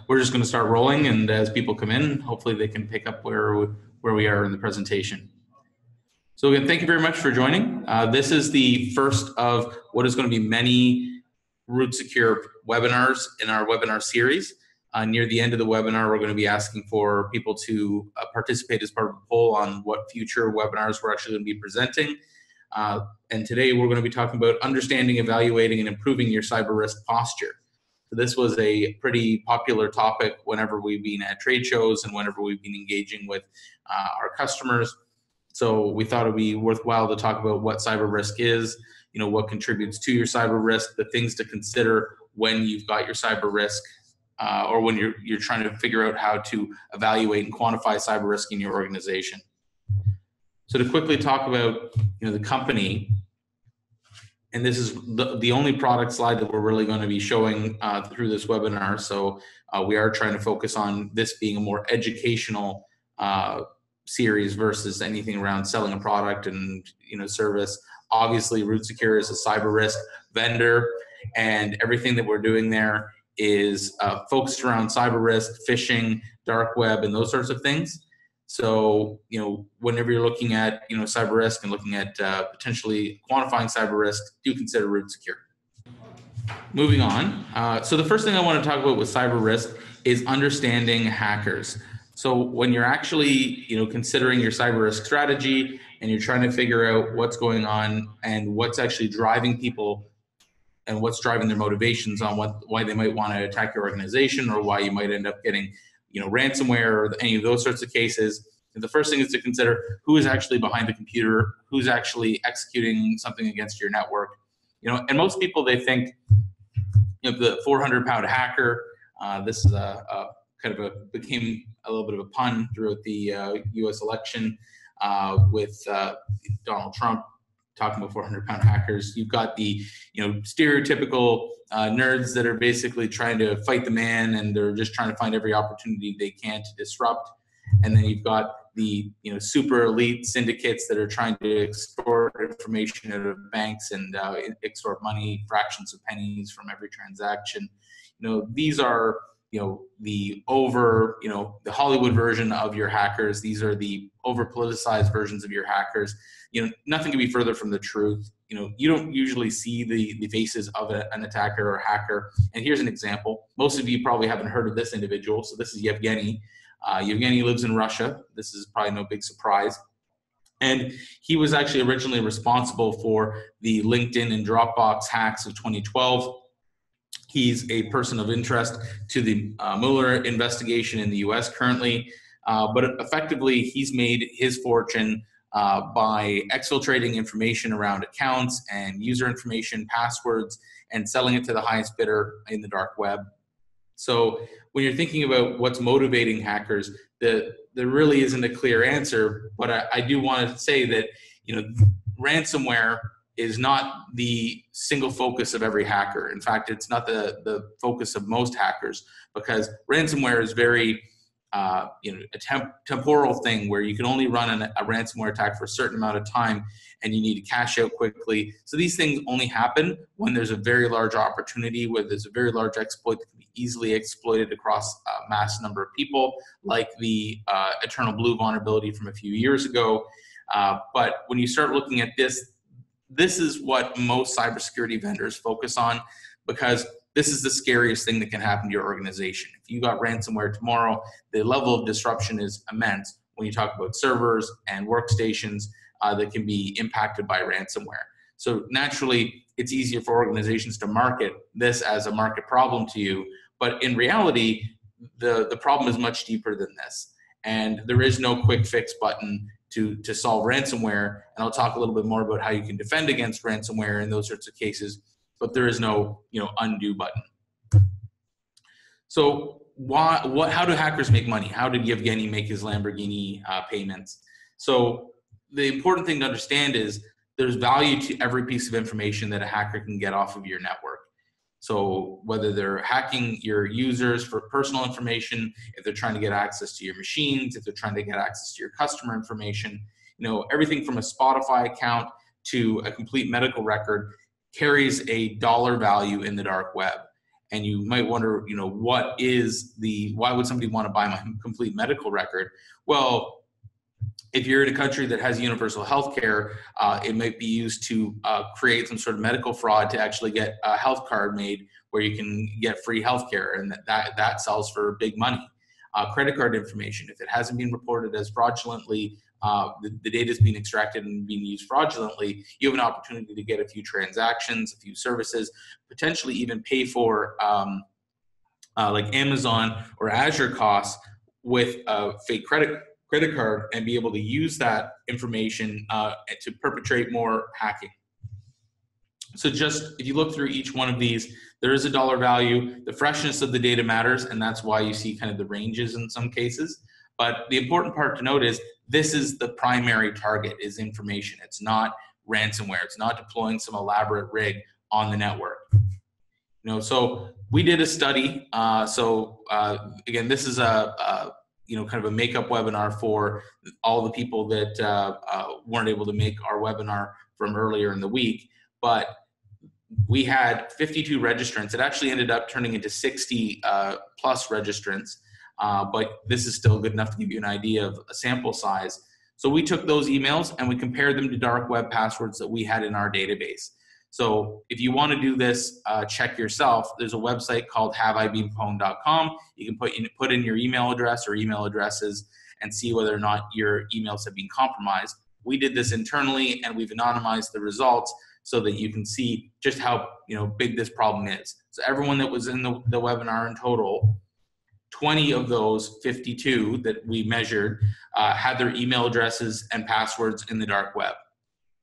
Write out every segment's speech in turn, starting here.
we're just going to start rolling, and as people come in, hopefully they can pick up where we are in the presentation. So again, thank you very much for joining. This is the first of what is going to be many Root Secure webinars in our webinar series. Near the end of the webinar, we're going to be asking for people to participate as part of a poll on what future webinars we're actually going to be presenting. And today we're going to be talking about understanding, evaluating, and improving your cyber risk posture. So this was a pretty popular topic whenever we've been at trade shows and whenever we've been engaging with our customers. So we thought it'd be worthwhile to talk about what cyber risk is, what contributes to your cyber risk, the things to consider when you've got your cyber risk, or when you're trying to figure out how to evaluate and quantify cyber risk in your organization. So to quickly talk about the company, and this is the only product slide that we're really going to be showing through this webinar. So we are trying to focus on this being a more educational series versus anything around selling a product and service. Obviously, Root Secure is a cyber risk vendor, and everything that we're doing there is focused around cyber risk, phishing, dark web, and those sorts of things. So, whenever you're looking at, cyber risk and looking at potentially quantifying cyber risk, do consider Root Secure. Moving on. So the first thing I want to talk about with cyber risk is understanding hackers. So when you're actually, considering your cyber risk strategy and you're trying to figure out what's going on and what's actually driving people and what's driving their motivations on why they might want to attack your organization or why you might end up getting ransomware or any of those sorts of cases, the first thing is to consider who is actually behind the computer, who's actually executing something against your network. And most people, they think the 400-pound hacker. This is became a little bit of a pun throughout the U.S. election with Donald Trump talking about 400-pound hackers. You've got the stereotypical nerds that are basically trying to fight the man, and they're just trying to find every opportunity they can to disrupt. And then you've got the super elite syndicates that are trying to extort information out of banks and extort money, fractions of pennies from every transaction. These are the Hollywood version of your hackers. These are the over politicized versions of your hackers. Nothing can be further from the truth. You don't usually see the faces of an attacker or hacker. And here's an example. Most of you probably haven't heard of this individual. So this is Yevgeny. Yevgeny lives in Russia. This is probably no big surprise. And he was actually originally responsible for the LinkedIn and Dropbox hacks of 2012. He's a person of interest to the Mueller investigation in the US currently, but effectively he's made his fortune by exfiltrating information around accounts and user information, passwords, and selling it to the highest bidder in the dark web. So when you're thinking about what's motivating hackers, there really isn't a clear answer, but I do want to say that ransomware is not the single focus of every hacker. In fact, it's not the focus of most hackers, because ransomware is very a temporal thing where you can only run a ransomware attack for a certain amount of time and you need to cash out quickly. So these things only happen when there's a very large opportunity, where there's a very large exploit that can be easily exploited across a mass number of people, like the Eternal Blue vulnerability from a few years ago. But when you start looking at this is what most cybersecurity vendors focus on, because this is the scariest thing that can happen to your organization. If you got ransomware tomorrow, the level of disruption is immense when you talk about servers and workstations that can be impacted by ransomware. So naturally, it's easier for organizations to market this as a market problem to you, but in reality, the problem is much deeper than this. And there is no quick fix button to solve ransomware. And I'll talk a little bit more about how you can defend against ransomware in those sorts of cases, but there is no undo button. So how do hackers make money? How did Yevgeny make his Lamborghini payments? So the important thing to understand is there's value to every piece of information that a hacker can get off of your network. So whether they're hacking your users for personal information, if they're trying to get access to your machines, if they're trying to get access to your customer information, everything from a Spotify account to a complete medical record carries a dollar value in the dark web. And you might wonder, why would somebody want to buy my complete medical record? Well, if you're in a country that has universal health care, it might be used to create some sort of medical fraud to actually get a health card made where you can get free health care, and that sells for big money. Credit card information, if it hasn't been reported as fraudulently, the data is being extracted and being used fraudulently, you have an opportunity to get a few transactions, a few services, potentially even pay for like Amazon or Azure costs with a fake credit card and be able to use that information to perpetrate more hacking. So just if you look through each one of these, there is a dollar value. The freshness of the data matters, and that's why you see kind of the ranges in some cases. But the important part to note is this is the primary target, is information. It's not ransomware. It's not deploying some elaborate rig on the network. So we did a study. Again, this is a kind of a makeup webinar for all the people that weren't able to make our webinar from earlier in the week. But we had 52 registrants. It actually ended up turning into 60 plus registrants. But this is still good enough to give you an idea of a sample size. So we took those emails and we compared them to dark web passwords that we had in our database. So if you want to do this, check yourself. There's a website called haveibeenpwned.com. You can put in your email address or email addresses and see whether or not your emails have been compromised. We did this internally, and we've anonymized the results so that you can see just how big this problem is. So everyone that was in the webinar in total, 20 of those 52 that we measured had their email addresses and passwords in the dark web.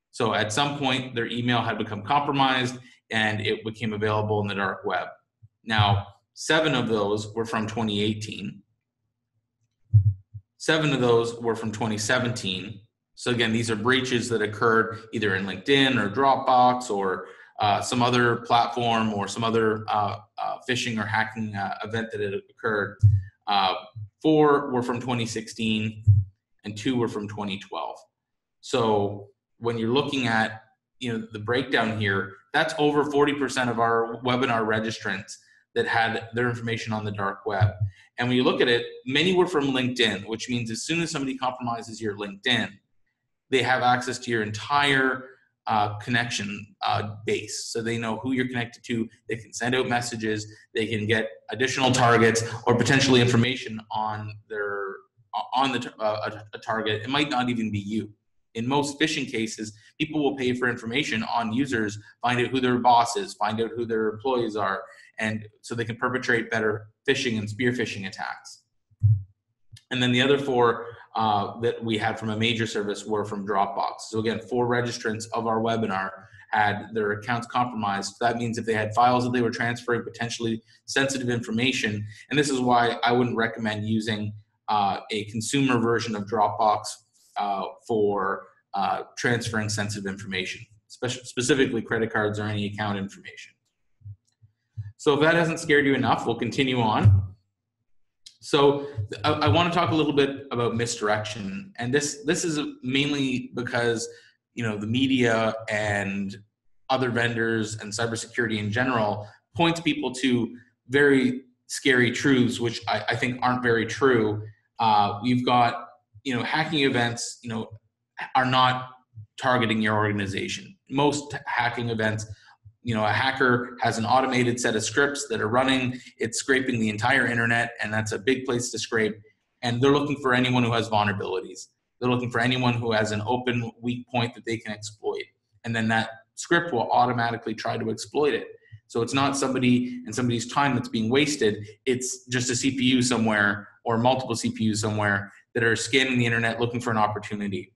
So at some point, their email had become compromised and it became available in the dark web. Now, 7 of those were from 2018. 7 of those were from 2017. So again, these are breaches that occurred either in LinkedIn or Dropbox or some other platform or some other phishing or hacking event that had occurred. 4 were from 2016 and 2 were from 2012. So when you're looking at the breakdown here, that's over 40% of our webinar registrants that had their information on the dark web. And when you look at it, many were from LinkedIn, which means as soon as somebody compromises your LinkedIn, they have access to your entire connection base. So they know who you're connected to. They can send out messages. They can get additional targets or potentially information on a target. It might not even be you. In most phishing cases, people will pay for information on users, find out who their boss is, find out who their employees are, and so they can perpetrate better phishing and spear phishing attacks. And then the other 4 that we had from a major service were from Dropbox. So again, 4 registrants of our webinar had their accounts compromised. That means if they had files that they were transferring potentially sensitive information, and this is why I wouldn't recommend using a consumer version of Dropbox for transferring sensitive information, specifically credit cards or any account information. So if that hasn't scared you enough, we'll continue on. So I want to talk a little bit about misdirection, and this is mainly because the media and other vendors and cybersecurity in general points people to very scary truths, which I think aren't very true. We've got hacking events are not targeting your organization. Most hacking events, a hacker has an automated set of scripts that are running. It's scraping the entire internet, and that's a big place to scrape. And they're looking for anyone who has vulnerabilities. They're looking for anyone who has an open, weak point that they can exploit. And then that script will automatically try to exploit it. So it's not somebody and somebody's time that's being wasted. It's just a CPU somewhere or multiple CPUs somewhere that are scanning the internet looking for an opportunity.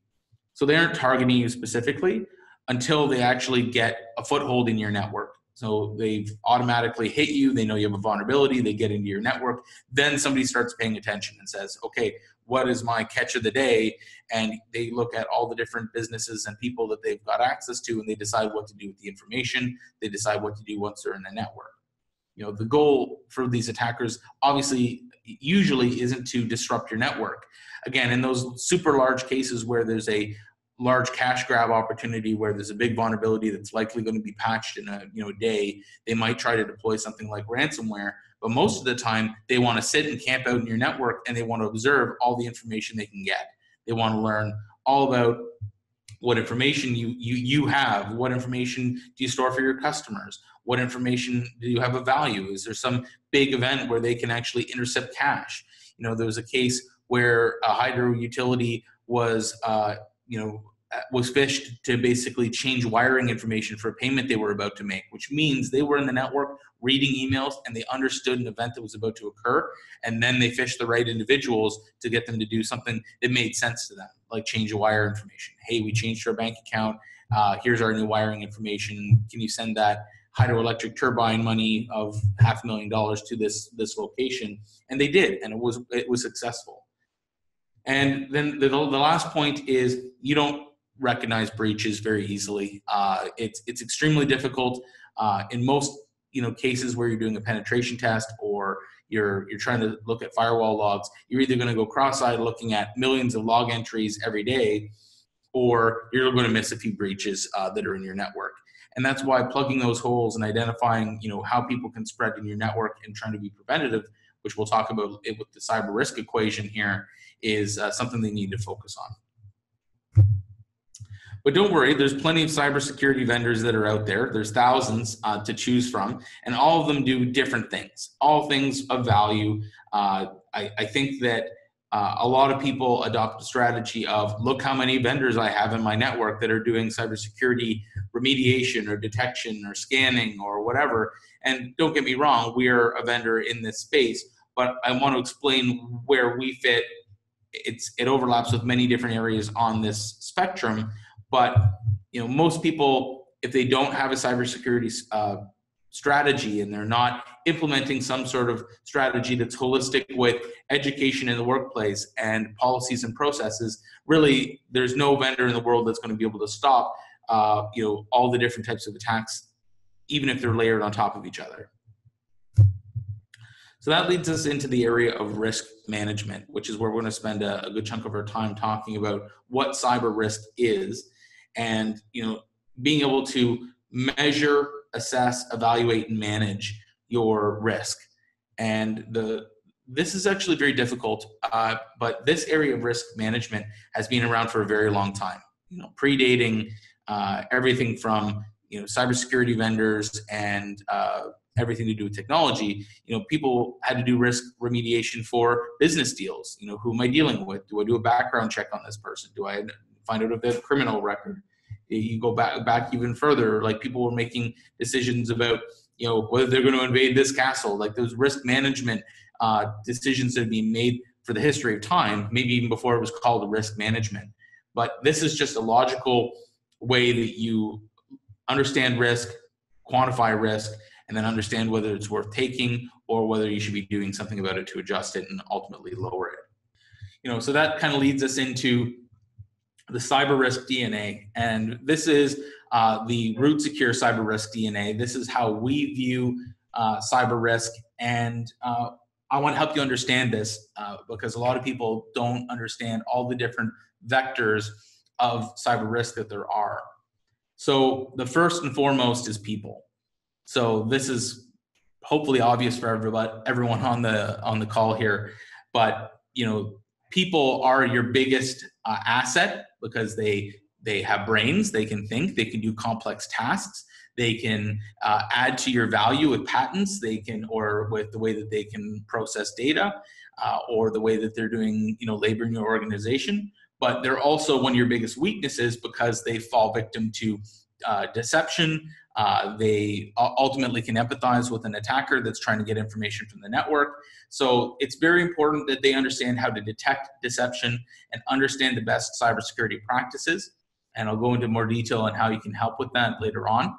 So they aren't targeting you specifically until they actually get a foothold in your network. So they've automatically hit you, they know you have a vulnerability, they get into your network, then somebody starts paying attention and says, okay, what is my catch of the day? And they look at all the different businesses and people that they've got access to, and they decide what to do with the information, they decide what to do once they're in the network. The goal for these attackers, obviously, usually isn't to disrupt your network. Again, in those super large cases where there's a large cash grab opportunity where there's a big vulnerability that's likely going to be patched in a day, they might try to deploy something like ransomware. But most of the time, they want to sit and camp out in your network, and they want to observe all the information they can get. They want to learn all about what information you have, what information do you store for your customers, what information do you have of value? Is there some big event where they can actually intercept cash? There was a case where a hydro utility was phished to basically change wiring information for a payment they were about to make, which means they were in the network reading emails and they understood an event that was about to occur, and then they phished the right individuals to get them to do something that made sense to them, like change a wire information. Hey, we changed our bank account. Here's our new wiring information. Can you send that hydroelectric turbine money of $500,000 to this location? And they did, and it was successful. And then the last point is you don't recognize breaches very easily. It's extremely difficult in most cases where you're doing a penetration test or you're trying to look at firewall logs. You're either going to go cross-eyed looking at millions of log entries every day, or you're going to miss a few breaches that are in your network. And that's why plugging those holes and identifying how people can spread in your network and trying to be preventative, which we'll talk about it with the cyber risk equation here, is something they need to focus on. But don't worry, there's plenty of cybersecurity vendors that are out there. There's thousands to choose from, and all of them do different things, all things of value. I think that a lot of people adopt a strategy of, look how many vendors I have in my network that are doing cybersecurity remediation or detection or scanning or whatever. And don't get me wrong, we are a vendor in this space, but I want to explain where we fit. It overlaps with many different areas on this spectrum. But most people, if they don't have a cybersecurity strategy and they're not implementing some sort of strategy that's holistic with education in the workplace and policies and processes, really there's no vendor in the world that's going to be able to stop all the different types of attacks, even if they're layered on top of each other. So that leads us into the area of risk management, which is where we're going to spend a good chunk of our time talking about what cyber risk is, and being able to measure, assess, evaluate, and manage your risk. And this is actually very difficult, but this area of risk management has been around for a very long time, predating everything from cybersecurity vendors and everything to do with technology. People had to do risk remediation for business deals. Who am I dealing with? Do I do a background check on this person? Do I find out if they have a criminal record? You go back even further, like people were making decisions about whether they're going to invade this castle. Like those risk management decisions that are being made for the history of time, maybe even before it was called risk management. But this is just a logical way that you understand risk, quantify risk, and then understand whether it's worth taking or whether you should be doing something about it to adjust it and ultimately lower it. So that kind of leads us into the cyber risk DNA. And this is the root secure cyber risk DNA. This is how we view cyber risk. And I want to help you understand this because a lot of people don't understand all the different vectors of cyber risk that there are. So the first and foremost is people. So this is hopefully obvious for everyone on the call here, but people are your biggest asset because they have brains, they can think, they can do complex tasks, they can add to your value with patents, or with the way that they can process data, or the way that they're doing labor in your organization. But they're also one of your biggest weaknesses because they fall victim to deception. They ultimately can empathize with an attacker that's trying to get information from the network. So it's very important that they understand how to detect deception and understand the best cybersecurity practices. And I'll go into more detail on how you can help with that later on.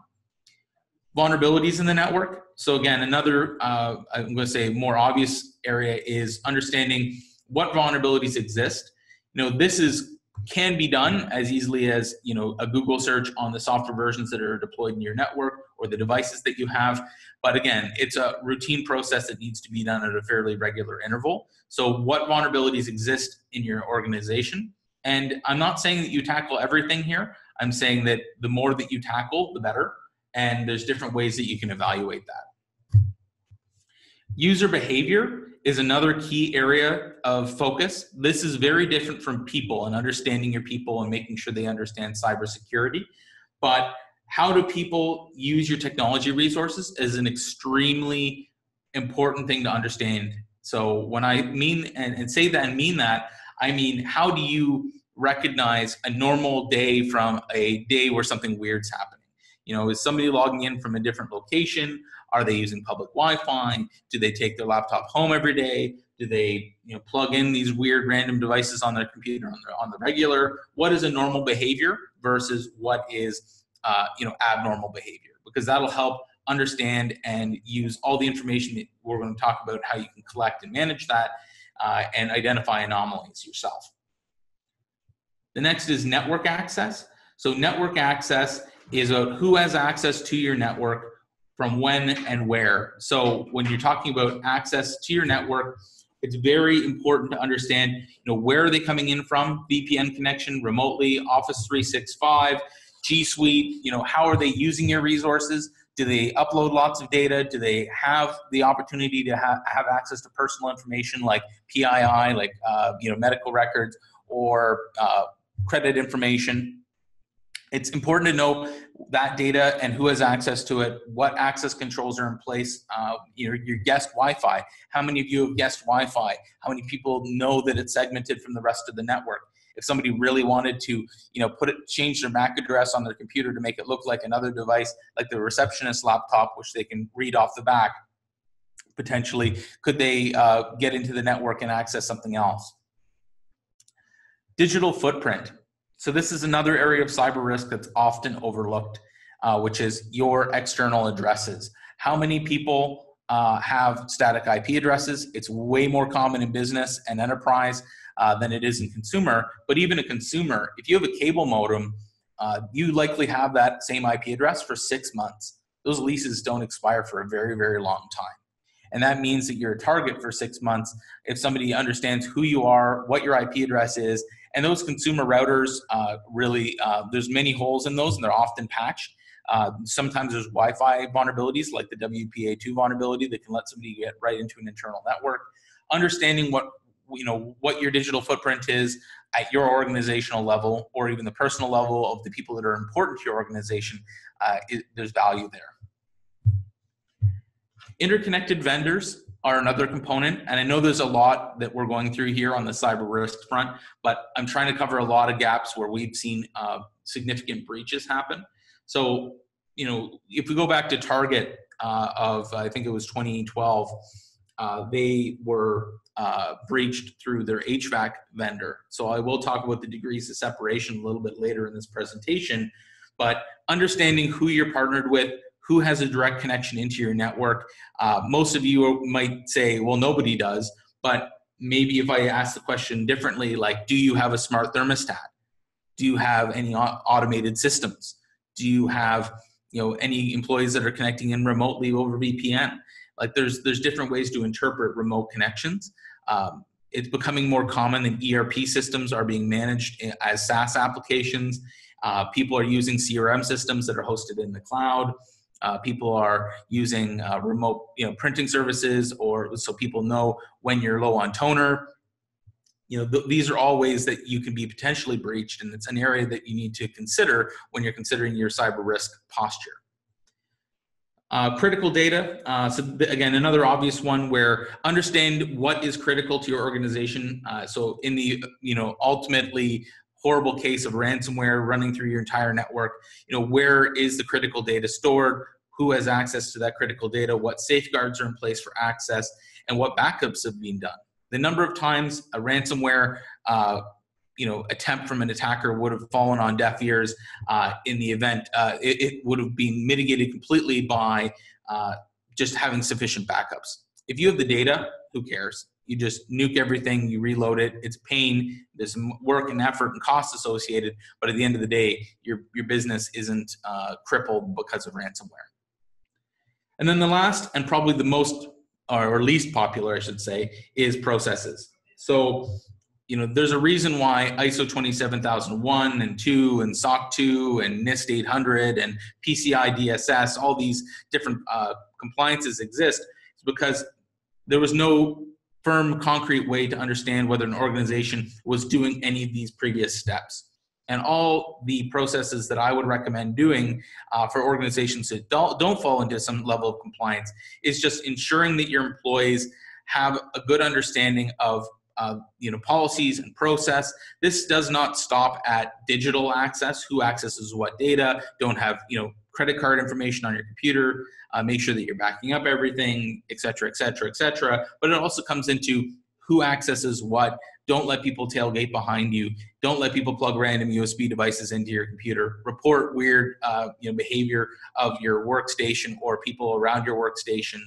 Vulnerabilities in the network. So again, another, I'm going to say more obvious area is understanding what vulnerabilities exist. This can be done as easily as a Google search on the software versions that are deployed in your network or the devices that you have. But again, it's a routine process that needs to be done at a fairly regular interval. So what vulnerabilities exist in your organization? And I'm not saying that you tackle everything here. I'm saying that the more that you tackle, the better. And there's different ways that you can evaluate that. User behavior is another key area of focus. This is very different from people and understanding your people and making sure they understand cybersecurity. But how do people use your technology resources is an extremely important thing to understand. So when I mean and say that and mean that, I mean, how do you recognize a normal day from a day where something weird's happening? You know, is somebody logging in from a different location? Are they using public Wi-Fi? Do they take their laptop home every day? Do they, plug in these weird random devices on their computer on the regular? What is a normal behavior versus what is, abnormal behavior? Because that'll help understand and use all the information that we're going to talk about how you can collect and manage that and identify anomalies yourself. The next is network access. So network access is who has access to your network from when and where. So when you're talking about access to your network, it's very important to understand, where are they coming in from? VPN connection, remotely, Office 365, G Suite, how are they using your resources? Do they upload lots of data? Do they have the opportunity to have access to personal information like PII, like medical records or credit information? It's important to know that data and who has access to it, what access controls are in place, your guest Wi-Fi. How many of you have guest Wi-Fi? How many people know that it's segmented from the rest of the network? If somebody really wanted to, change their MAC address on their computer to make it look like another device, like the receptionist laptop, which they can read off the back, potentially, could they get into the network and access something else? Digital footprint. So this is another area of cyber risk that's often overlooked, which is your external addresses. How many people have static IP addresses? It's way more common in business and enterprise than it is in consumer. But even a consumer, if you have a cable modem, you likely have that same IP address for 6 months. Those leases don't expire for a very, very long time. And that means that you're a target for 6 months if somebody understands who you are, what your IP address is. And those consumer routers, there's many holes in those, and they're often patched. Sometimes there's Wi-Fi vulnerabilities, like the WPA2 vulnerability that can let somebody get right into an internal network. Understanding what your digital footprint is at your organizational level, or even the personal level of the people that are important to your organization, there's value there. Interconnected vendors are another component, and I know there's a lot that we're going through here on the cyber risk front, but I'm trying to cover a lot of gaps where we've seen significant breaches happen. So, if we go back to Target of, I think it was 2012, they were breached through their HVAC vendor. So I will talk about the degrees of separation a little bit later in this presentation, but understanding who you're partnered with, who has a direct connection into your network. Most of you might say, well, nobody does, but maybe if I ask the question differently, like, do you have a smart thermostat? Do you have any automated systems? Do you have any employees that are connecting in remotely over VPN? Like there's different ways to interpret remote connections. It's becoming more common that ERP systems are being managed as SaaS applications. People are using CRM systems that are hosted in the cloud. People are using remote printing services, or so people know when you're low on toner. These are all ways that you can be potentially breached, and it's an area that you need to consider when you're considering your cyber risk posture. Critical data. Again, another obvious one where understand what is critical to your organization. So in the ultimately horrible case of ransomware running through your entire network, where is the critical data stored? Who has access to that critical data? What safeguards are in place for access? And what backups have been done? The number of times a ransomware attempt from an attacker would have fallen on deaf ears in the event it would have been mitigated completely by just having sufficient backups. If you have the data, who cares? You just nuke everything, you reload it. It's pain, there's work and effort and cost associated, but at the end of the day, your business isn't crippled because of ransomware. And then the last, and probably the most or least popular, I should say, is processes. So, there's a reason why ISO 27001 and 2 and SOC 2 and NIST 800 and PCI DSS, all these different compliances exist. It's because there was no firm, concrete way to understand whether an organization was doing any of these previous steps. And all the processes that I would recommend doing for organizations that don't fall into some level of compliance is just ensuring that your employees have a good understanding of policies and process. This does not stop at digital access, who accesses what data, don't have credit card information on your computer, make sure that you're backing up everything, et cetera, et cetera, et cetera. But it also comes into who accesses what. Don't let people tailgate behind you. Don't let people plug random USB devices into your computer. Report weird behavior of your workstation or people around your workstation.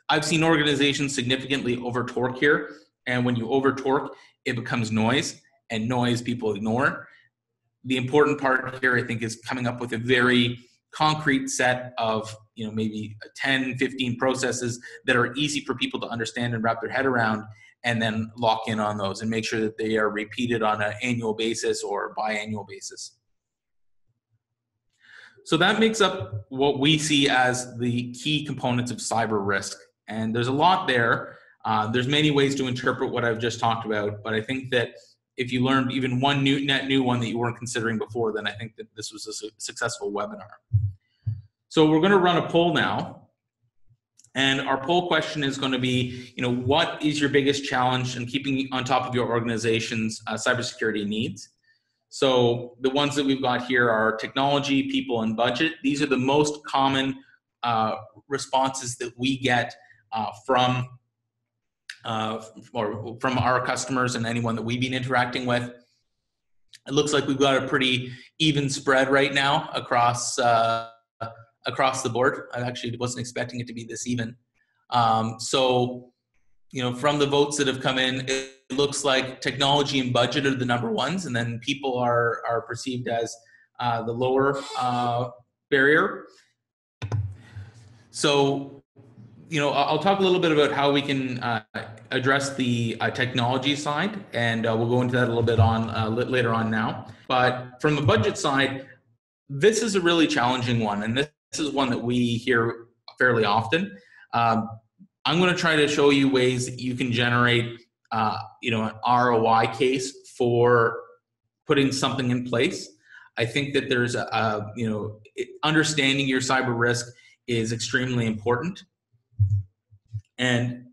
I've seen organizations significantly over torque here, and when you over torque, it becomes noise, and noise people ignore. The important part here, I think, is coming up with a very concrete set of maybe 10, 15 processes that are easy for people to understand and wrap their head around, and then lock in on those and make sure that they are repeated on an annual basis or biannual basis. So that makes up what we see as the key components of cyber risk. And there's a lot there. There's many ways to interpret what I've just talked about, but I think that if you learned even one net new one that you weren't considering before, then I think that this was a successful webinar. So we're going to run a poll now. And our poll question is going to be, what is your biggest challenge in keeping on top of your organization's cybersecurity needs? So the ones that we've got here are technology, people, and budget. These are the most common responses that we get from our customers and anyone that we've been interacting with. It looks like we've got a pretty even spread right now across the board. I actually wasn't expecting it to be this even. So, from the votes that have come in, it looks like technology and budget are the number ones, and then people are perceived as the lower barrier. So, I'll talk a little bit about how we can address the technology side, and we'll go into that a little bit later on now. But from the budget side, this is a really challenging one, and this is one that we hear fairly often. I'm going to try to show you ways that you can generate, an ROI case for putting something in place. I think that there's understanding your cyber risk is extremely important. And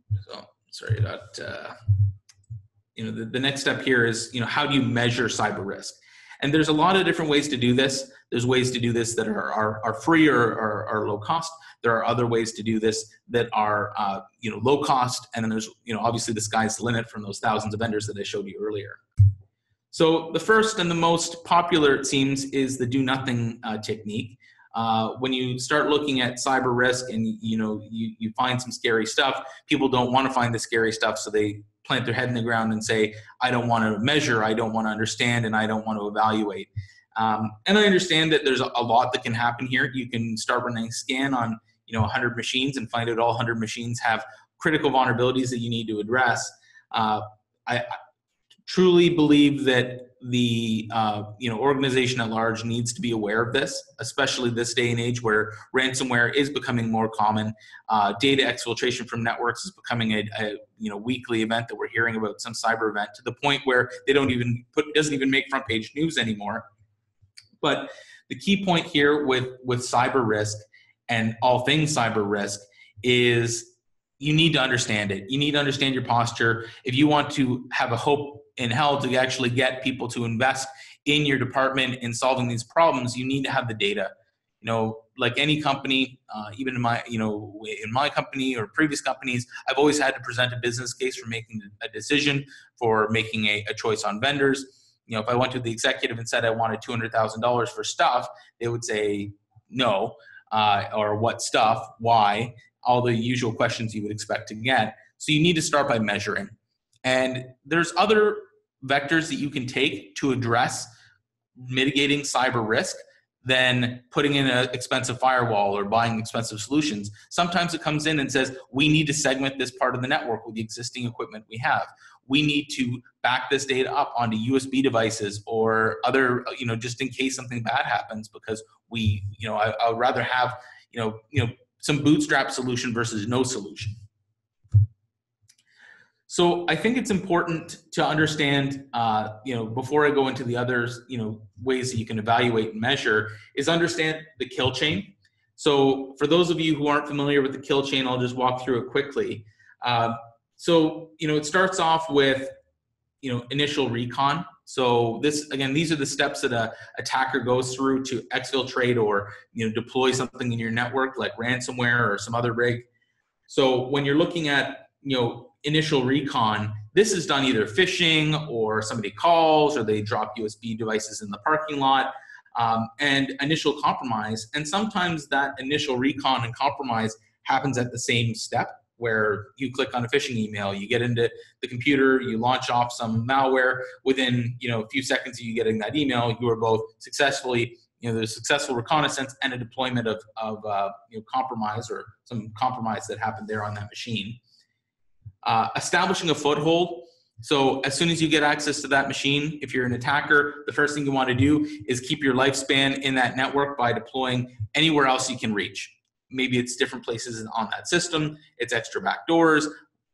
the next step here is, how do you measure cyber risk? And there's a lot of different ways to do this. There's ways to do this that are free or are low cost. There are other ways to do this that are low cost, and then there's obviously the sky's the limit from those thousands of vendors that I showed you earlier. So the first and the most popular, it seems, is the do nothing technique. When you start looking at cyber risk and you find some scary stuff, people don't want to find the scary stuff, so they plant their head in the ground and say, I don't want to measure, I don't want to understand, and I don't want to evaluate. And I understand that there's a lot that can happen here. You can start running a scan on 100 machines and find out all 100 machines have critical vulnerabilities that you need to address. I truly believe that the organization at large needs to be aware of this, especially this day and age where ransomware is becoming more common. Data exfiltration from networks is becoming a weekly event that we're hearing about, some cyber event, to the point where they doesn't even make front page news anymore. But the key point here with cyber risk and all things cyber risk is you need to understand it. You need to understand your posture. If you want to have a hope in hell to actually get people to invest in your department in solving these problems, you need to have the data. Like any company, even in my company or previous companies, I've always had to present a business case for making a decision, for making a choice on vendors. If I went to the executive and said I wanted $200,000 for stuff, they would say no, or what stuff, why, all the usual questions you would expect to get. So you need to start by measuring. And there's other vectors that you can take to address mitigating cyber risk than putting in an expensive firewall or buying expensive solutions. Sometimes it comes in and says, we need to segment this part of the network with the existing equipment we have. We need to back this data up onto USB devices or other, just in case something bad happens, because I would rather have, some bootstrap solution versus no solution. So I think it's important to understand, before I go into the others, ways that you can evaluate and measure, is understand the kill chain. So for those of you who aren't familiar with the kill chain, I'll just walk through it quickly. It starts off with, initial recon. So these are the steps that an attacker goes through to exfiltrate or, deploy something in your network like ransomware or some other rig. So when you're looking at, initial recon, this is done either phishing or somebody calls or they drop USB devices in the parking lot, and initial compromise. And sometimes that initial recon and compromise happens at the same step, where you click on a phishing email, you get into the computer, you launch off some malware. Within a few seconds of you getting that email, you are both successfully, there's successful reconnaissance and a deployment of compromise or some compromise that happened there on that machine. Establishing a foothold. So as soon as you get access to that machine, if you're an attacker, the first thing you want to do is keep your lifespan in that network by deploying anywhere else you can reach. Maybe it's different places on that system, it's extra backdoors.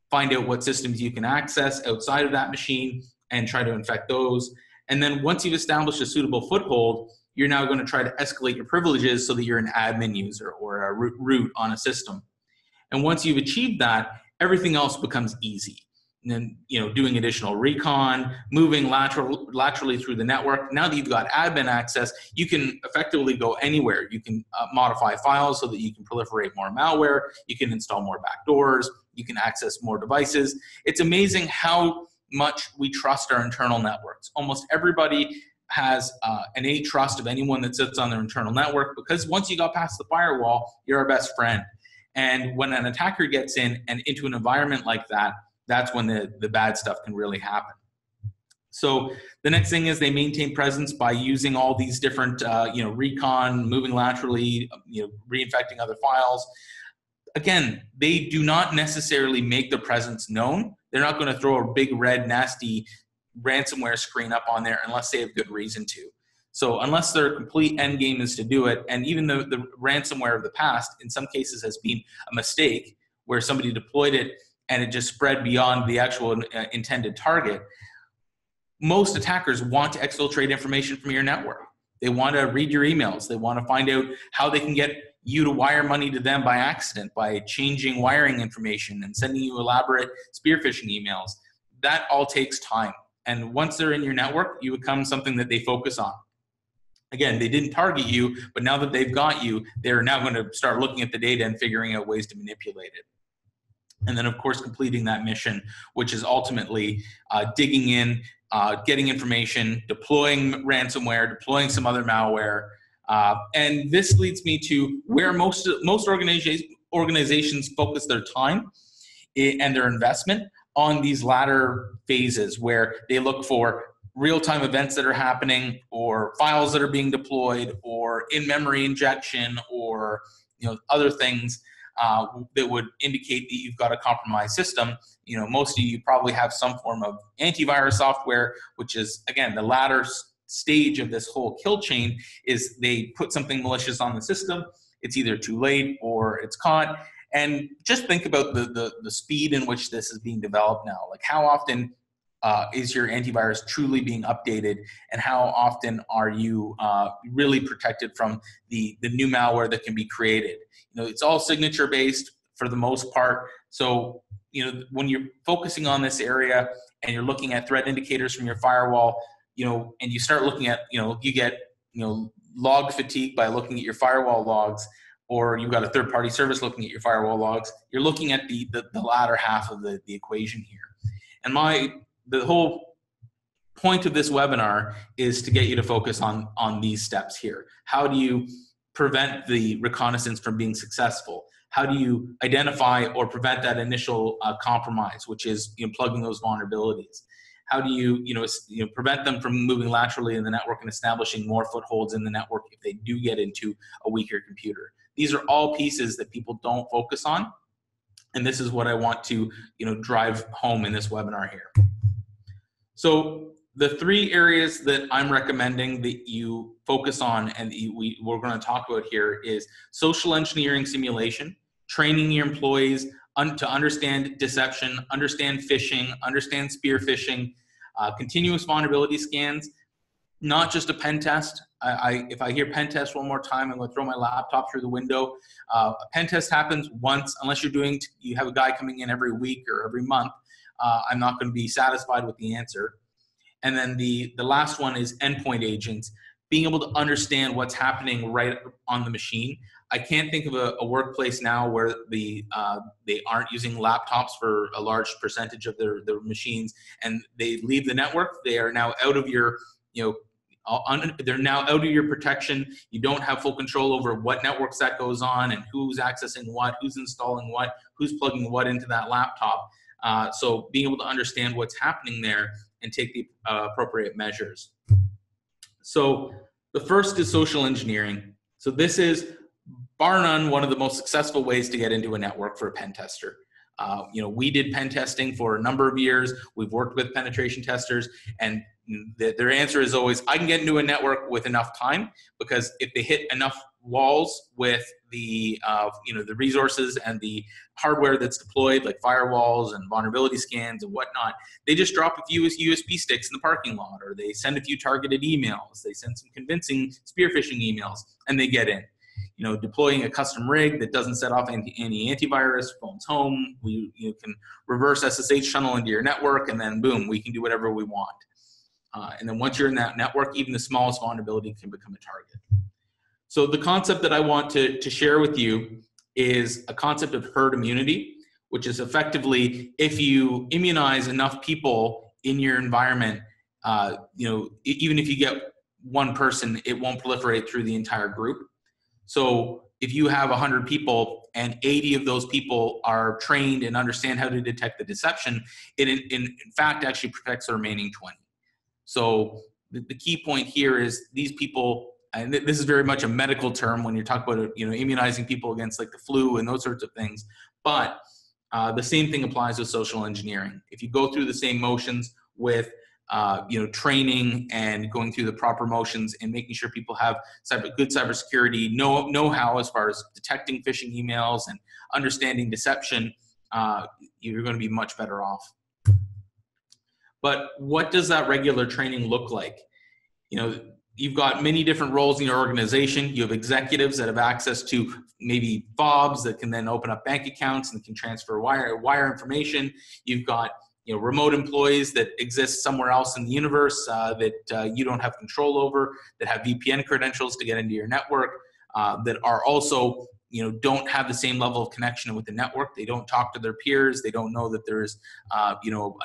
Find out what systems you can access outside of that machine and try to infect those. And then once you've established a suitable foothold, you're now going to try to escalate your privileges so that you're an admin user or a root on a system. And once you've achieved that, everything else becomes easy. And then, doing additional recon, moving laterally through the network. Now that you've got admin access, you can effectively go anywhere. You can modify files so that you can proliferate more malware. You can install more backdoors. You can access more devices. It's amazing how much we trust our internal networks. Almost everybody has innate trust of anyone that sits on their internal network, because once you got past the firewall, you're our best friend. And when an attacker gets in and into an environment like that, that's when the bad stuff can really happen. So the next thing is they maintain presence by using all these different, recon, moving laterally, reinfecting other files. Again, they do not necessarily make their presence known. They're not going to throw a big red nasty ransomware screen up on there unless they have good reason to. So unless their complete end game is to do it, and even the ransomware of the past, in some cases has been a mistake where somebody deployed it and it just spread beyond the actual intended target, most attackers want to exfiltrate information from your network. They want to read your emails. They want to find out how they can get you to wire money to them by accident, by changing wiring information and sending you elaborate spear phishing emails. That all takes time. And once they're in your network, you become something that they focus on. Again, they didn't target you, but now that they've got you, they're now going to start looking at the data and figuring out ways to manipulate it. And then, of course, completing that mission, which is ultimately digging in, getting information, deploying ransomware, deploying some other malware. And this leads me to where most organizations focus their time and their investment on these latter phases, where they look for real-time events that are happening, or files that are being deployed, or in-memory injection, or other things that would indicate that you've got a compromised system. Most of you probably have some form of antivirus software, which is, again, the latter stage of this whole kill chain. Is they put something malicious on the system, it's either too late or it's caught. And just think about the speed in which this is being developed now. Like, how often is your antivirus truly being updated, and how often are you really protected from the new malware that can be created? It's all signature based for the most part. So, when you're focusing on this area and you're looking at threat indicators from your firewall, and you start looking at, you get, log fatigue by looking at your firewall logs, or you've got a third-party service looking at your firewall logs, you're looking at the latter half of the equation here. And the whole point of this webinar is to get you to focus on these steps here. How do you prevent the reconnaissance from being successful? How do you identify or prevent that initial compromise, which is plugging those vulnerabilities? How do you, prevent them from moving laterally in the network and establishing more footholds in the network if they do get into a weaker computer? These are all pieces that people don't focus on. And this is what I want to, drive home in this webinar here. So the 3 areas that I'm recommending that you focus on and we're going to talk about here is social engineering simulation, training your employees to understand deception, understand phishing, understand spear phishing, continuous vulnerability scans, not just a pen test. If I hear pen test one more time, I'm going to throw my laptop through the window. A pen test happens once, unless you have a guy coming in every week or every month. I'm not going to be satisfied with the answer. And then the last one is endpoint agents, being able to understand what's happening right on the machine. I can't think of a workplace now where they aren't using laptops for a large percentage of their machines, and they leave the network. They are now out of your, they're now out of your protection. You don't have full control over what networks that goes on and who's accessing what, who's installing what, who's plugging what into that laptop. So being able to understand what's happening there and take the appropriate measures. So the first is social engineering. So this is, bar none, one of the most successful ways to get into a network for a pen tester. We did pen testing for a number of years. We've worked with penetration testers, and their answer is always, I can get into a network with enough time, because if they hit enough walls with the the resources and the hardware that's deployed, like firewalls and vulnerability scans and whatnot, they just drop a few USB sticks in the parking lot, or they send a few targeted emails, they send some convincing spear phishing emails, and they get in. Deploying a custom rig that doesn't set off any antivirus, phone's home, you can reverse SSH tunnel into your network, and then boom, we can do whatever we want. And then once you're in that network, even the smallest vulnerability can become a target. So the concept that I want to share with you is a concept of herd immunity, which is effectively, if you immunize enough people in your environment, even if you get one person, it won't proliferate through the entire group. So if you have 100 people and 80 of those people are trained and understand how to detect the deception, it in fact actually protects the remaining 20. So the key point here is these people, and this is very much a medical term when you're talking about immunizing people against like the flu and those sorts of things, but the same thing applies with social engineering. If you go through the same motions with training and going through the proper motions and making sure people have good cybersecurity know-how as far as detecting phishing emails and understanding deception, you're going to be much better off. But what does that regular training look like? You've got many different roles in your organization. You have executives that have access to maybe fobs that can then open up bank accounts and can transfer wire information. You've got remote employees that exist somewhere else in the universe that you don't have control over, that have VPN credentials to get into your network, that are also, don't have the same level of connection with the network. They don't talk to their peers. They don't know that there's, a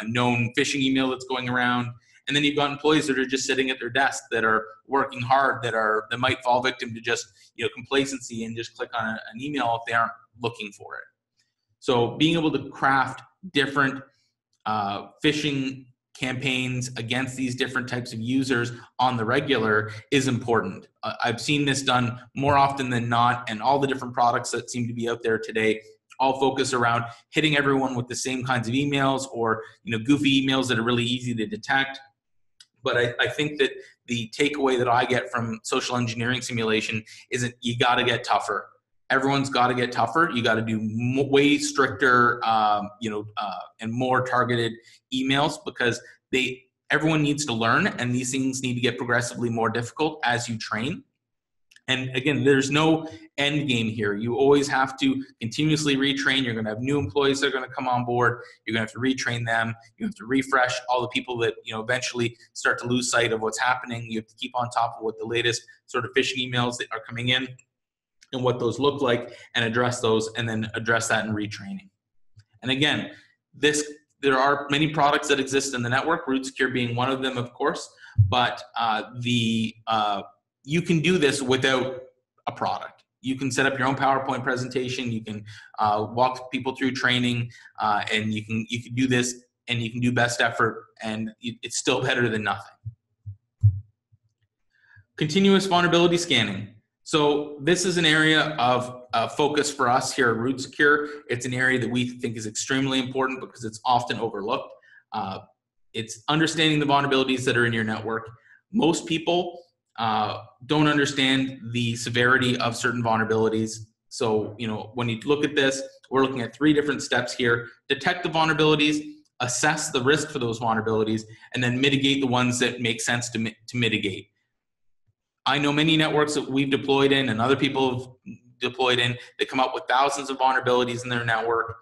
known phishing email that's going around. And then you've got employees that are just sitting at their desk that are working hard, that might fall victim to just, complacency and just click on an email if they aren't looking for it. So being able to craft different phishing campaigns against these different types of users on the regular is important. I've seen this done more often than not, and all the different products that seem to be out there today all focus around hitting everyone with the same kinds of emails, or goofy emails that are really easy to detect. But I think that the takeaway that I get from social engineering simulation is that you got to get tougher. Everyone's got to get tougher. You got to do way stricter, and more targeted emails, because everyone needs to learn, and these things need to get progressively more difficult as you train. And again, there's no end game here. You always have to continuously retrain. You're going to have new employees that are going to come on board. You're going to have to retrain them. You have to refresh all the people that eventually start to lose sight of what's happening. You have to keep on top of what the latest sort of phishing emails that are coming in and what those look like, and address those, and then address that in retraining. And again, there are many products that exist in the network, RootSecure being one of them, of course, but you can do this without a product. You can set up your own PowerPoint presentation. You can walk people through training, and you can do this and you can do best effort, and it's still better than nothing. Continuous vulnerability scanning. So this is an area of focus for us here at RootSecure. It's an area that we think is extremely important because it's often overlooked. It's understanding the vulnerabilities that are in your network. Most people don't understand the severity of certain vulnerabilities. So, when you look at this, we're looking at 3 different steps here: detect the vulnerabilities, assess the risk for those vulnerabilities, and then mitigate the ones that make sense to mitigate. I know many networks that we've deployed in and other people have deployed in, they come up with thousands of vulnerabilities in their network.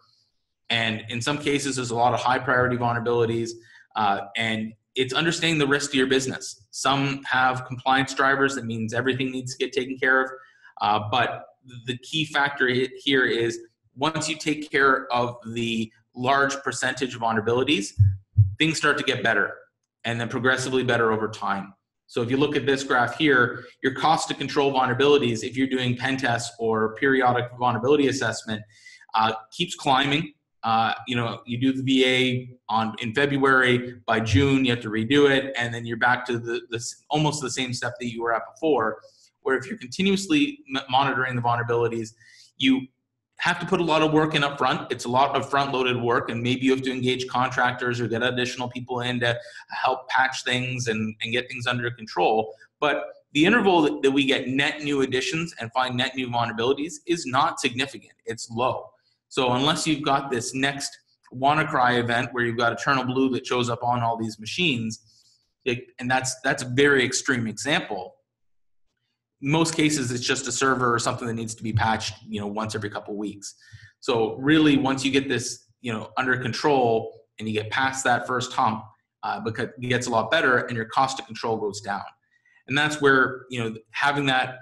And in some cases, there's a lot of high priority vulnerabilities. And it's understanding the risk to your business. Some have compliance drivers. That means everything needs to get taken care of. But the key factor here is once you take care of the large percentage of vulnerabilities, things start to get better and then progressively better over time. So if you look at this graph here, your cost to control vulnerabilities, if you're doing pen tests or periodic vulnerability assessment, keeps climbing. You do the VA in February. By June, you have to redo it, and then you're back to almost the same step that you were at before. Where if you're continuously monitoring the vulnerabilities, you have to put a lot of work in up front. It's a lot of front-loaded work, and maybe you have to engage contractors or get additional people in to help patch things and get things under control. But the interval that we get net new additions and find net new vulnerabilities is not significant. It's low. So unless you've got this next WannaCry event where you've got Eternal Blue that shows up on all these machines, and that's a very extreme example. In most cases, it's just a server or something that needs to be patched, once every couple of weeks. So really, once you get this, under control and you get past that first hump, because it gets a lot better and your cost of control goes down. And that's where, having that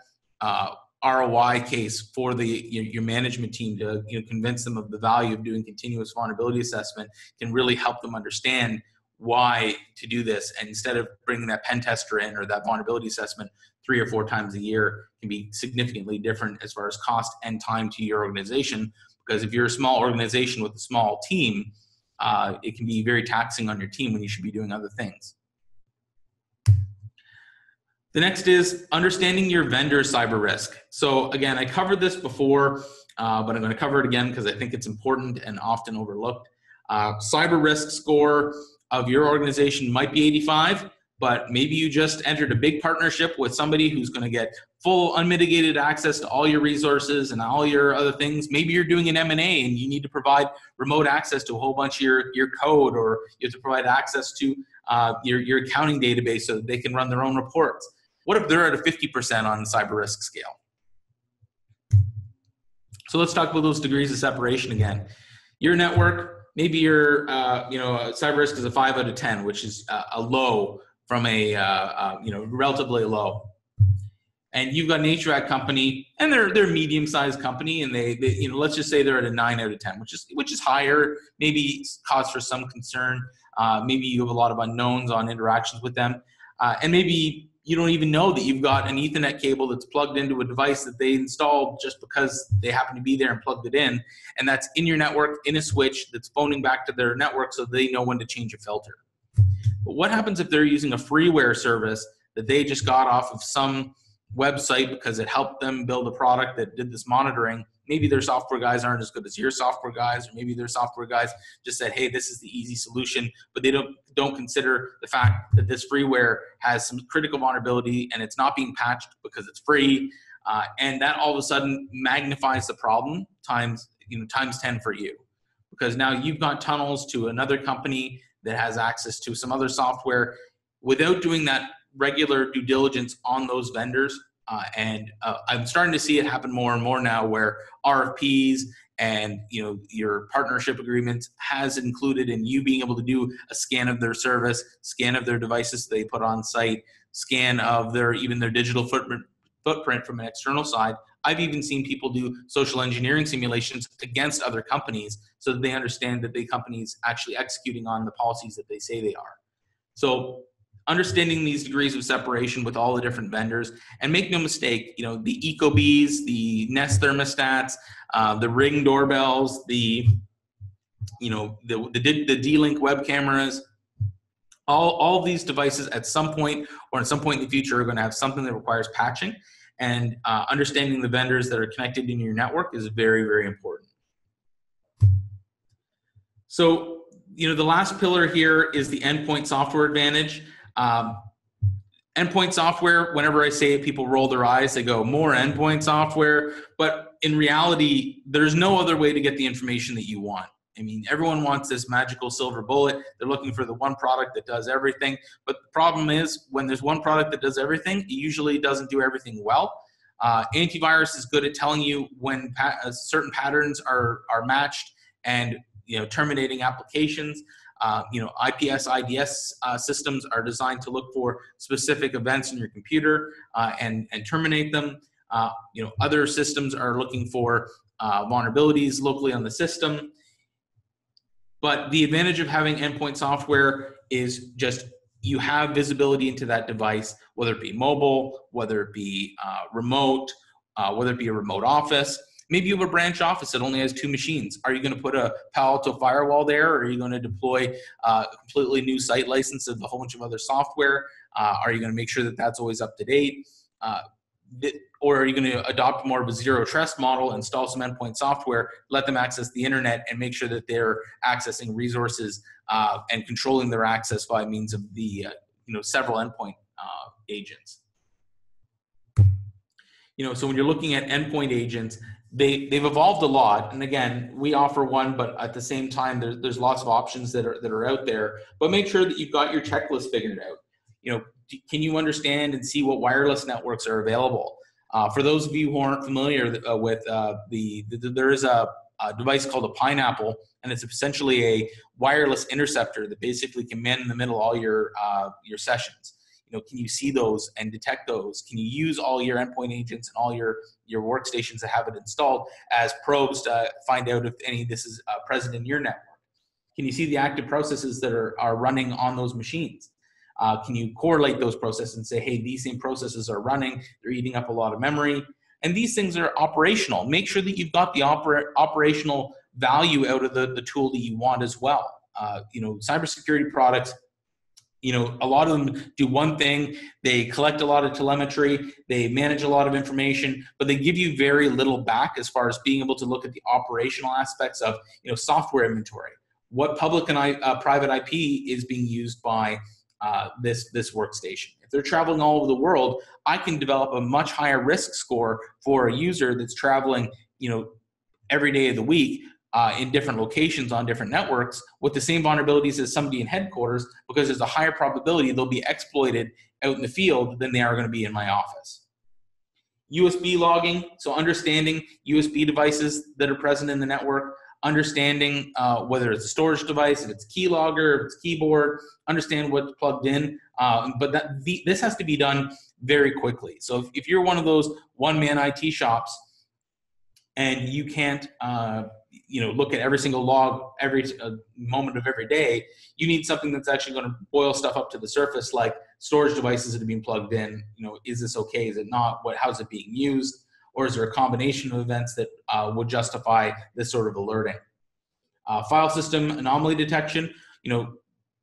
ROI case for your management team to convince them of the value of doing continuous vulnerability assessment can really help them understand why to do this. And instead of bringing that pen tester in or that vulnerability assessment 3 or 4 times a year, can be significantly different as far as cost and time to your organization. Because if you're a small organization with a small team, it can be very taxing on your team when you should be doing other things. The next is understanding your vendor cyber risk. So again, I covered this before, but I'm going to cover it again because I think it's important and often overlooked. Cyber risk score of your organization might be 85, but maybe you just entered a big partnership with somebody who's going to get full unmitigated access to all your resources and all your other things. Maybe you're doing an M&A and you need to provide remote access to a whole bunch of your code, or you have to provide access to your accounting database so that they can run their own reports. What if they're at a 50% on the cyber risk scale? So let's talk about those degrees of separation again. Your network, maybe your cyber risk is a 5 out of 10, which is a low from a relatively low. And you've got an HVAC company, and they're a medium-sized company, and they let's just say they're at a 9 out of 10, which is higher. Maybe cause for some concern. Maybe you have a lot of unknowns on interactions with them, and maybe you don't even know that you've got an Ethernet cable that's plugged into a device that they installed just because they happen to be there and plugged it in, and that's in your network in a switch that's phoning back to their network so they know when to change a filter. But what happens if they're using a freeware service that they just got off of some website because it helped them build a product that did this monitoring? Maybe their software guys aren't as good as your software guys, or maybe their software guys just said, hey, this is the easy solution, but they don't consider the fact that this freeware has some critical vulnerability and it's not being patched because it's free. And that all of a sudden magnifies the problem times 10 for you, because now you've got tunnels to another company that has access to some other software without doing that regular due diligence on those vendors. And I'm starting to see it happen more and more now, where RFPs and your partnership agreements has included in you being able to do a scan of their service, scan of their devices they put on site, scan of their digital footprint from an external side. I've even seen people do social engineering simulations against other companies so that they understand that the company's actually executing on the policies that they say they are. So understanding these degrees of separation with all the different vendors, and make no mistake, the Ecobees, the Nest thermostats, the Ring doorbells, the the D-Link web cameras. All of these devices at some point or at some point in the future are going to have something that requires patching, and understanding the vendors that are connected in your network is very, very important. So, the last pillar here is the endpoint software advantage. Endpoint software, whenever I say it, people roll their eyes. They go, more endpoint software. But in reality, there's no other way to get the information that you want. I mean, everyone wants this magical silver bullet. They're looking for the one product that does everything. But the problem is, when there's one product that does everything, it usually doesn't do everything well. Antivirus is good at telling you when certain patterns are matched and terminating applications. IPS, IDS systems are designed to look for specific events in your computer and terminate them. Other systems are looking for vulnerabilities locally on the system. But the advantage of having endpoint software is just you have visibility into that device, whether it be mobile, whether it be remote, whether it be a remote office. Maybe you have a branch office that only has 2 machines. Are you going to put a Palo Alto firewall there, or are you going to deploy a completely new site license of a whole bunch of other software? Are you going to make sure that that's always up to date? Or are you going to adopt more of a zero trust model, install some endpoint software, let them access the internet, and make sure that they're accessing resources and controlling their access by means of the several endpoint agents? So when you're looking at endpoint agents, they've evolved a lot. And again, we offer one, but at the same time, there's lots of options that are out there. But make sure that you've got your checklist figured out. Can you understand and see what wireless networks are available? For those of you who aren't familiar with there is a device called a Pineapple, and it's essentially a wireless interceptor that basically can man in the middle all your sessions. Can you see those and detect those? Can you use all your endpoint agents and all your workstations that have it installed as probes to find out if any of this is present in your network? Can you see the active processes that are running on those machines? Can you correlate those processes and say, hey, these same processes are running, they're eating up a lot of memory? And these things are operational. Make sure that you've got the operational value out of the tool that you want as well. Cybersecurity products, a lot of them do one thing. They collect a lot of telemetry, they manage a lot of information, but they give you very little back as far as being able to look at the operational aspects of, software inventory. What public and private IP is being used by this workstation. If they're traveling all over the world, I can develop a much higher risk score for a user that's traveling, every day of the week in different locations on different networks with the same vulnerabilities as somebody in headquarters, because there's a higher probability they'll be exploited out in the field than they are going to be in my office. USB logging, so understanding USB devices that are present in the network, understanding whether it's a storage device, if it's keylogger, if it's keyboard, understand what's plugged in. But this has to be done very quickly. So if you're one of those one-man IT shops and you can't look at every single log every moment of every day, you need something that's actually going to boil stuff up to the surface, like storage devices that are being plugged in. Is this okay? Is it not? How's it being used? Or is there a combination of events that would justify this sort of alerting? File system anomaly detection.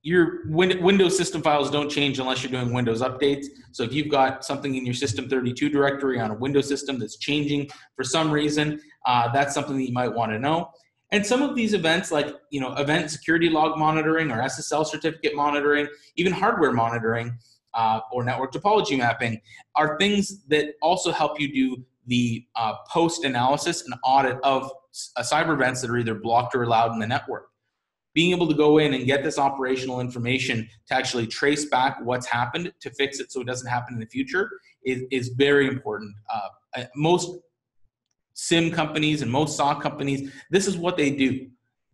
Your Windows system files don't change unless you're doing Windows updates. So if you've got something in your System32 directory on a Windows system that's changing for some reason, that's something that you might want to know. And some of these events, like event security log monitoring or SSL certificate monitoring, even hardware monitoring or network topology mapping, are things that also help you do the post-analysis and audit of cyber events that are either blocked or allowed in the network. Being able to go in and get this operational information to actually trace back what's happened to fix it so it doesn't happen in the future is very important. Most SIM companies and most SOC companies, this is what they do.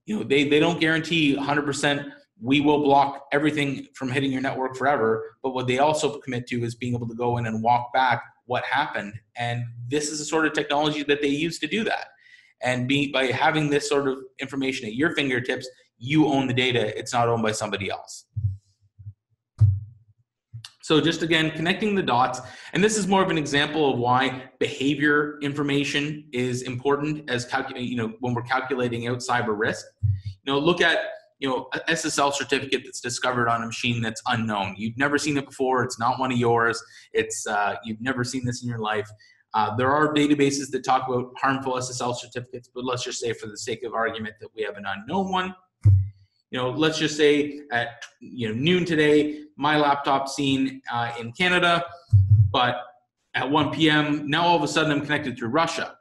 They don't guarantee 100% we will block everything from hitting your network forever, but what they also commit to is being able to go in and walk back what happened. And this is the sort of technology that they use to do that. And by having this sort of information at your fingertips, you own the data. It's not owned by somebody else. So just again, connecting the dots. And this is more of an example of why behavior information is important as when we're calculating out cyber risk. Look at, a SSL certificate that's discovered on a machine that's unknown. You've never seen it before. It's not one of yours. It's you've never seen this in your life. There are databases that talk about harmful SSL certificates, but let's just say for the sake of argument that we have an unknown one. Let's just say at noon today, my laptop's seen in Canada, but at 1 p.m., now all of a sudden I'm connected through Russia.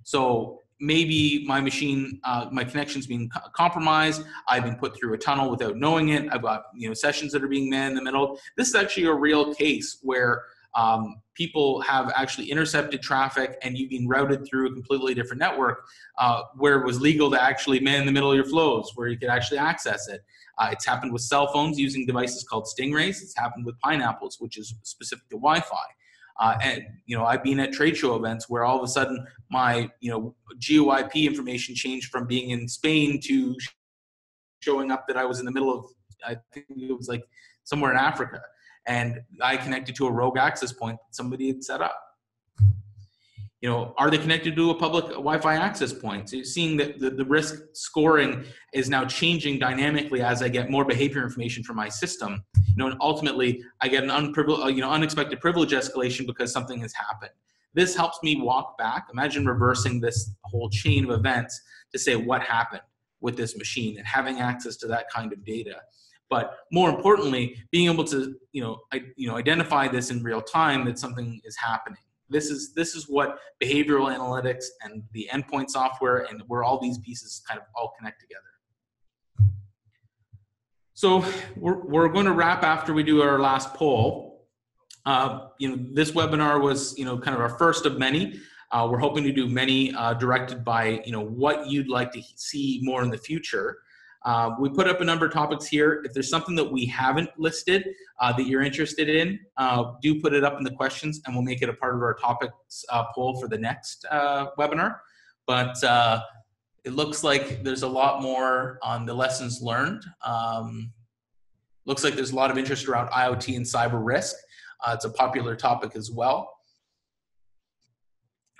So maybe my machine, my connection's being compromised. I've been put through a tunnel without knowing it. I've got sessions that are being manned in the middle. This is actually a real case where people have actually intercepted traffic and you've been routed through a completely different network where it was legal to actually man the middle of your flows, where you could actually access it. It's happened with cell phones using devices called Stingrays. It's happened with Pineapples, which is specific to Wi-Fi. And I've been at trade show events where all of a sudden my GeoIP information changed from being in Spain to showing up that I was in the middle of, I think it was like somewhere in Africa. And I connected to a rogue access point that somebody had set up. Are they connected to a public Wi-Fi access point? So you're seeing that the risk scoring is now changing dynamically as I get more behavior information from my system. And ultimately I get an unexpected privilege escalation because something has happened. This helps me walk back. Imagine reversing this whole chain of events to say what happened with this machine and having access to that kind of data. But more importantly, being able to identify this in real time that something is happening. This is what behavioral analytics and the endpoint software and where all these pieces kind of all connect together. So we're going to wrap after we do our last poll. This webinar was kind of our first of many. We're hoping to do many directed by what you'd like to see more in the future. We put up a number of topics here. If there's something that we haven't listed that you're interested in, do put it up in the questions and we'll make it a part of our topics poll for the next webinar. But it looks like there's a lot more on the lessons learned. Looks like there's a lot of interest around IoT and cyber risk. It's a popular topic as well.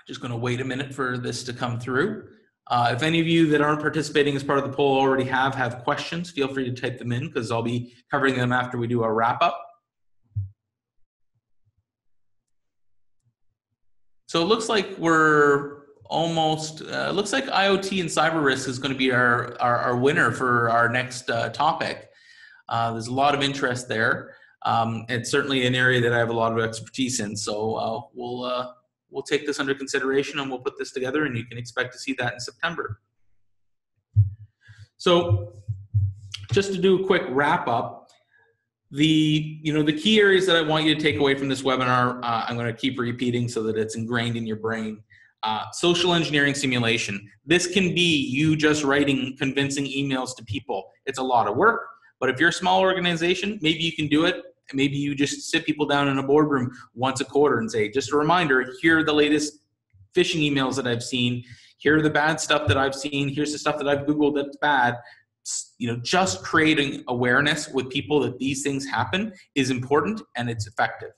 Just going to wait a minute for this to come through. If any of you that aren't participating as part of the poll already have questions, feel free to type them in because I'll be covering them after we do our wrap up. So it looks like we're almost, looks like IoT and cyber risk is going to be our winner for our next topic. There's a lot of interest there. It's certainly an area that I have a lot of expertise in. So we'll take this under consideration and we'll put this together and you can expect to see that in September. So just to do a quick wrap up, the key areas that I want you to take away from this webinar, I'm going to keep repeating so that it's ingrained in your brain. Social engineering simulation. This can be you just writing convincing emails to people. It's a lot of work, but if you're a small organization, maybe you can do it. Maybe you just sit people down in a boardroom once a quarter and say, just a reminder, here are the latest phishing emails that I've seen. Here are the bad stuff that I've seen. Here's the stuff that I've Googled that's bad. Just creating awareness with people that these things happen is important and it's effective.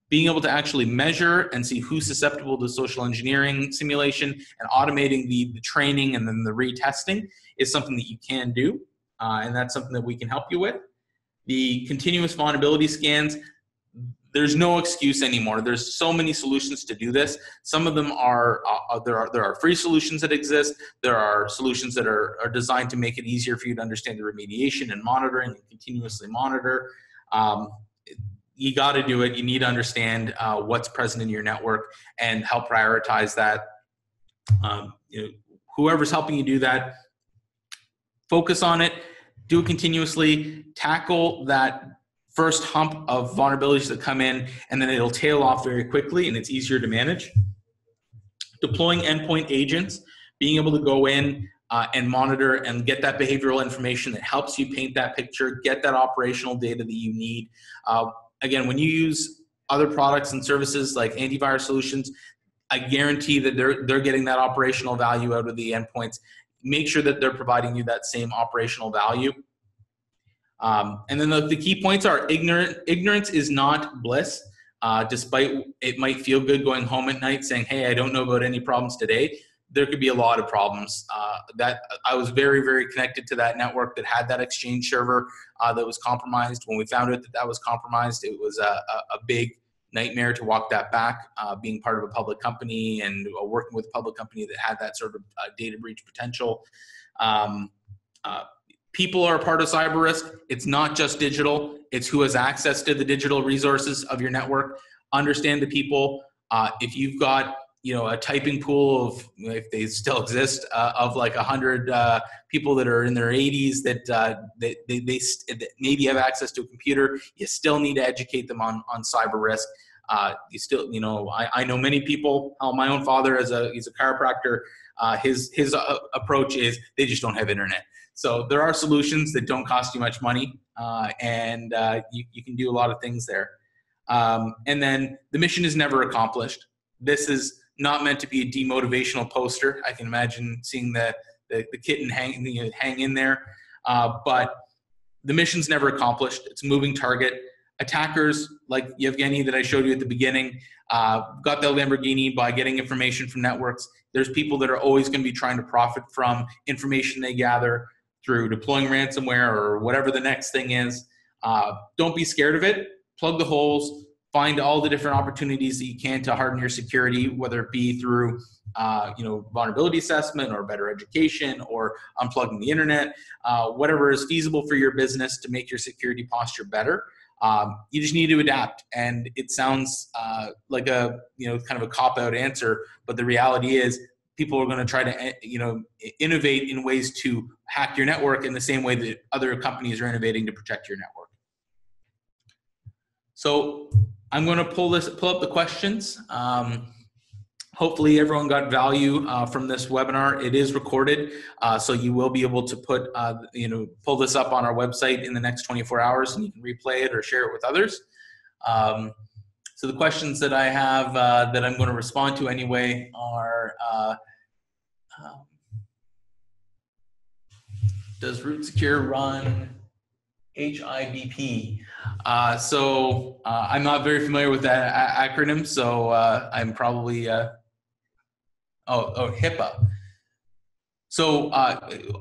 Being able to actually measure and see who's susceptible to social engineering simulation and automating the training and then the retesting is something that you can do. And that's something that we can help you with. The continuous vulnerability scans, there's no excuse anymore. There's so many solutions to do this. Some of them are, there are free solutions that exist. There are solutions that are designed to make it easier for you to understand the remediation and monitoring and continuously monitor. You got to do it. You need to understand what's present in your network and help prioritize that. Whoever's helping you do that, focus on it. Do it continuously, tackle that first hump of vulnerabilities that come in, and then it'll tail off very quickly and it's easier to manage. Deploying endpoint agents, being able to go in and monitor and get that behavioral information that helps you paint that picture, get that operational data that you need. Again, when you use other products and services like antivirus solutions, I guarantee that they're getting that operational value out of the endpoints. Make sure that they're providing you that same operational value. And then the key points are ignorance is not bliss. Despite it might feel good going home at night saying, hey, I don't know about any problems today. there could be a lot of problems. That I was very, very connected to that network that had that Exchange server that was compromised. When we found out that that was compromised, it was a big nightmare to walk that back, being part of a public company and working with a public company that had that sort of data breach potential. People are a part of cyber risk. It's not just digital. It's who has access to the digital resources of your network. Understand the people. If you've got a typing pool of, if they still exist, of like 100 people that are in their 80s that maybe have access to a computer, you still need to educate them on cyber risk. You still, I know many people. My own father, he's a chiropractor. His approach is they just don't have internet. So there are solutions that don't cost you much money, and you can do a lot of things there. And then the mission is never accomplished. This is not meant to be a demotivational poster. I can imagine seeing the kitten hang in there, but the mission's never accomplished. It's a moving target. Attackers like Yevgeny that I showed you at the beginning got the Lamborghini by getting information from networks. There's people that are always going to be trying to profit from information they gather through deploying ransomware or whatever the next thing is. Don't be scared of it. Plug the holes. Find all the different opportunities that you can to harden your security, whether it be through vulnerability assessment or better education or unplugging the internet, whatever is feasible for your business to make your security posture better. You just need to adapt. And it sounds like a kind of a cop-out answer, but the reality is people are going to try to innovate in ways to hack your network in the same way that other companies are innovating to protect your network. So I'm going to pull up the questions. Hopefully everyone got value from this webinar. It is recorded, so you will be able to pull this up on our website in the next 24 hours, and you can replay it or share it with others. So the questions that I have that I'm going to respond to anyway are, does Root Secure run HIBP? I'm not very familiar with that acronym, so I'm probably, HIPAA. So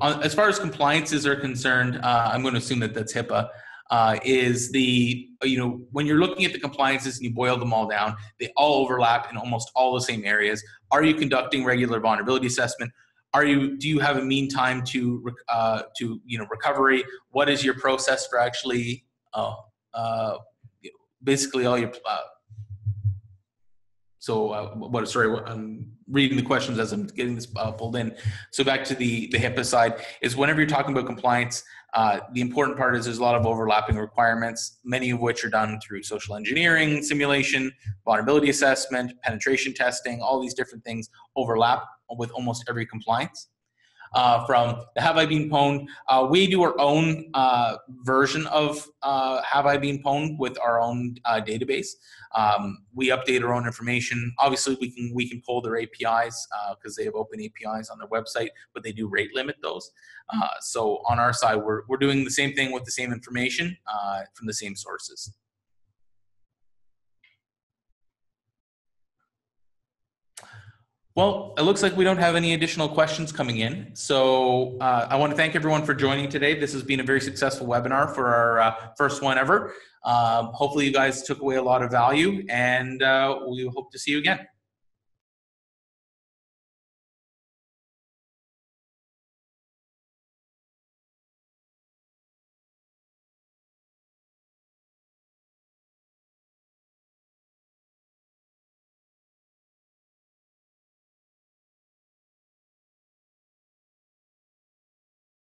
as far as compliances are concerned, I'm going to assume that that's HIPAA, is when you're looking at the compliances and you boil them all down, they all overlap in almost all the same areas. Are you conducting regular vulnerability assessment? Do you have a mean time to recovery? What is your process for actually basically all your I'm reading the questions as I'm getting this pulled in. So back to the HIPAA side is whenever you're talking about compliance, the important part is there's a lot of overlapping requirements, many of which are done through social engineering, simulation, vulnerability assessment, penetration testing. All these different things overlap with almost every compliance. From the Have I Been Pwned, we do our own version of Have I Been Pwned with our own database. We update our own information. Obviously, we can pull their APIs because they have open APIs on their website, but they do rate limit those. So on our side, we're doing the same thing with the same information from the same sources. Well, it looks like we don't have any additional questions coming in. So I want to thank everyone for joining today. This has been a very successful webinar for our first one ever. Hopefully you guys took away a lot of value, and we hope to see you again.